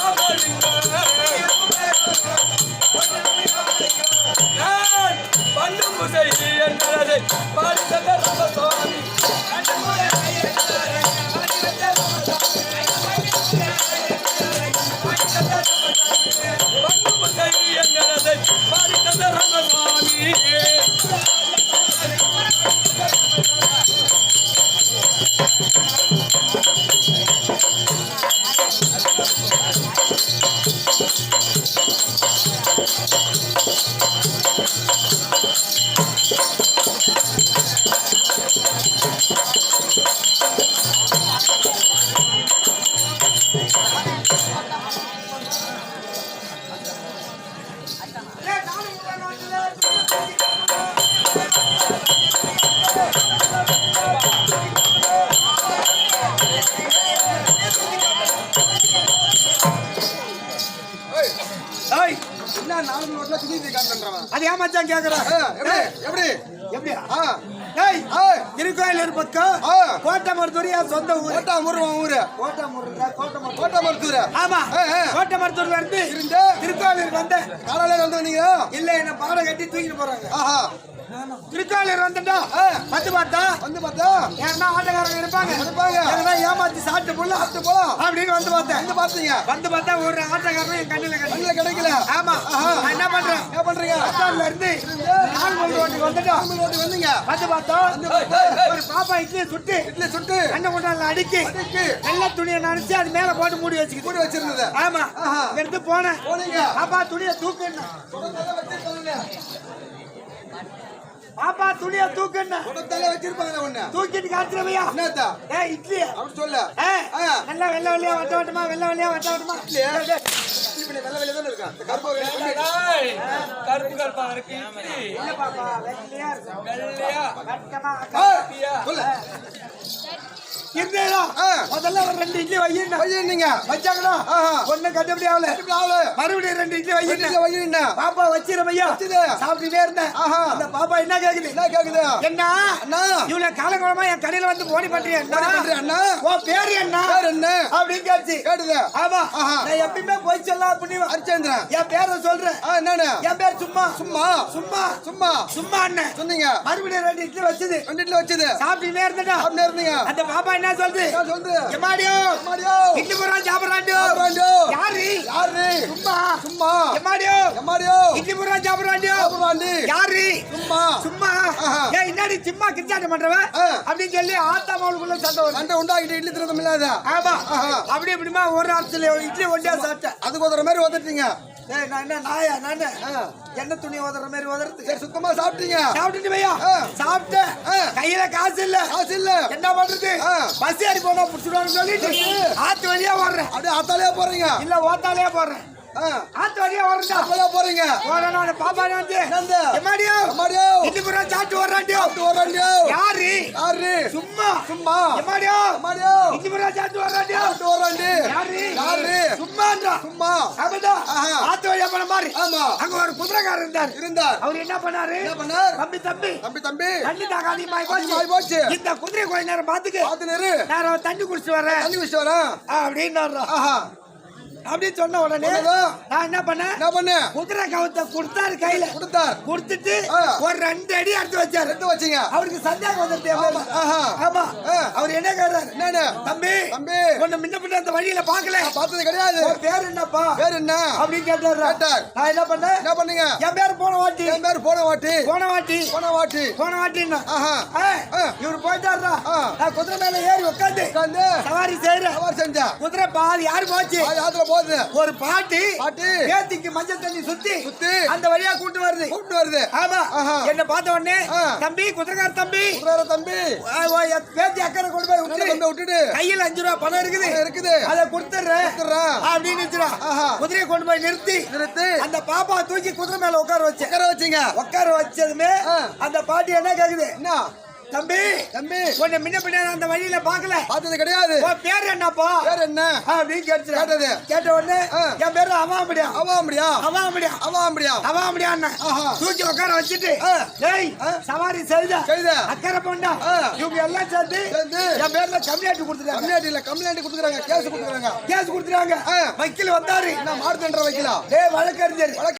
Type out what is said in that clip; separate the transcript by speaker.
Speaker 1: Ramalingam என்ன 4 நோட்ல துணி காட்டுறவன்
Speaker 2: அது ஏன் மச்சான் கேக்குறான்?
Speaker 1: எப்படி
Speaker 2: எப்படியா? திருக்கோயிலூர் பக்கம் கோட்டமருத்தூர் என் சொந்த ஊர்.
Speaker 1: கோட்டமருத்தூர்.
Speaker 2: ஆமா, கோட்டமருத்தூர்ல இருந்து திருக்கோயிலூர் வந்தேன்.
Speaker 1: காலையில வந்து வந்தீங்க?
Speaker 2: இல்ல, என்ன பாடம் கட்டி தூக்கிட்டு போறாங்க. திருக்கோயிலூர் வந்துட்டா வந்து பார்த்தா ஏன்னா ஆட்டக்காரங்க இருப்பாங்க, ஏமாத்தி சாப்பிட்டு போலாம் அப்படின்னு வந்து பார்த்தேன். வந்து பார்த்தா ஒரு ஆட்டக்காரன் என் கண்ணில கிடைக்கல. ஆமா, என்ன பண்றீங்க? இருந்து வந்துட்டோம். வந்து பார்த்தோம், ஒரு பாப்பா இட்லி சுட்டு அண்ணன் கொண்டால அடுக்கி நல்ல துணியை நினைச்சு அது மேல போட்டு மூடி வச்சிருந்தது. ஆமா, எடுத்து போனேன். பாப்பா துணியை தூக்குன்னு வச்சிருப்பாங்க. தூக்கிட்டு காத்துறவையா இட்லி சொல்ல நல்லா வெள்ள வெள்ளையா வட்டமா முதல்ல ஒரு 2 இட்லி வையுங்க. வச்சாங்களா? ஒண்ணு கட்டுப்படி ஆகல. மறுபடியும் 2 இட்லி வையுங்க. பாப்பா வச்சிருமையா சாப்பிட்டுட்டே இருந்தேன். அந்த பாப்பா என்ன கேக்குது? என்ன இவ்வளவு காலங்கோலமா என் கடையில வந்து போனி பண்றியா? உன் பேரு என்ன அப்படின்னு கேட்டுது. ஆமா, நான் எப்பயுமே போய் சொல்ல புண்ணியம் அரிச்சந்திரன். என் பேரை சொல்றேன். என் பேர் சும்மா அண்ணன் சொன்னீங்க. மறுபடியும் 2 இட்லி வச்சது. சாப்பிட்டுட்டே இருந்தீங்க. அந்த பாப்பா என்ன சொல்றது? எம்மாடியோ இட்லி போறா சாப்பிடுறாண்டியோ. யாரு? சும்மா. எம்மாடியோ இட்லி போறா சாப்பிடுறாண்டியோ. யாரு? சும்மா. ஏன் இன்னாடி சும்மா கிச்சாட்டம் பண்றவன் அப்படின்னு சொல்லி ஆத்தா மாவுக்குள்ள சண்டை உண்டாகிட்டு இட்லி திருத்தம் இல்லாத. ஆமா, அப்படி இப்படிமா ஒரு ஆத்துல இட்லி ஒண்டியா சாப்பிட்டேன். அதுக்கு ஒதுற மாதிரி ஒதுட்டீங்க. நாயா நானு என்ன துணி ஓதுற மாதிரி ஓதுறது? சுத்தமா சாப்பிட்டீங்க. சாப்பிட்டுட்டு வையா சாப்பிட்டேன். கையில காசு இல்ல. என்ன பண்றது? பஸ் ஏறி போனா புடிச்சுடுவான்னு சொல்லிட்டு ஆத்து வழியா ஓடுறேன். அப்படியே ஆத்தாலே போறீங்க? இல்ல, ஓத்தாலே போறேன். ஆத்து வழியா போறீங்க. பாப்பா எம்மாடியோ இட்லி புறா சாப்பிட்டு ஓடுறாண்டியோ. யாரு? சும்மா. எம்மாடியோ இட்லி புறா சாப்பிட்டு ஓடுறாண்டியோ. யாரு? சும்மா. ஆத்து வழியா போன மாதிரி அங்க ஒரு குதிரைக்காரர் இருந்தார். அவர் என்ன பண்ணாரு? தம்பி தண்ணி தாங்க அதிகமாயி போச்சு. இந்த குதிரை கொஞ்ச நேரம் பாத்துக்கு நான் தண்ணி குடிச்சு வரேன் அப்படின்னு அப்படின்னு சொன்ன உடனே நான் என்ன பண்ணேன்? குதிரை கவத்தை கொடுத்தாரு. கையில கொடுத்துட்டு ஒரு 2 அடி எடுத்து வச்சீங்க. அவருக்கு சந்தேகம் வந்துட்டு. ஆமா, அவர் என்ன கேட்டாரு? தம்பி ஒண்ணு முன்ன பின்ன அந்த வழியில பாக்கல, பார்த்தது கிடையாது. பேர் என்னப்பா? அப்படின்னு கேட்டாரு. நான் என்ன பண்ணீங்க? என் பேர் போன வாட்டி. இவரு போயிட்டாரா? நான் குதிரை மேல ஏறி உட்காந்து சவாரி செஞ்ச குதிரை பாதி யாரு போச்சு? ஒரு பாட்டி பேத்திக்கு மஞ்சள் தண்ணி சுத்தி அந்த வழியா கூட்டு வருது. ஆமா, என்ன பார்த்த உடனே தம்பி குதிரைக்கார தம்பி பேத்தி அக்கறை கொண்டு போய் விட்டுட்டு கையில 5 ரூபாய் பணம் இருக்குது, அதை கொடுத்துறேன் அப்படின்னு குதிரையை கொண்டு போய் நிறுத்தி அந்த பாப்பா தூக்கி குதிரை மேல உட்கார வச்சதுமே அந்த பாட்டி என்ன கேக்குது? தம்பி உன்னை முன்ன பின்ன அந்த வழியில பாக்கல, பார்த்தது கிடையாது. உன் பேர் என்னப்பா? அப்படின்னு கேட்ட உடனே என் பேரு அவாமடியா தூக்கி உட்கார வச்சுட்டு சவாரி செய்த அக்கறை போண்டா இவங்க எல்லாம் சேர்ந்து என் பேர்ல கம்ப்ளைண்ட் கொடுத்துறாங்க. கேஸ் கொடுத்துறாங்க. வக்கீல் வந்தாரு. மாறுதன்ற வக்கீலா? வழக்கறிஞர்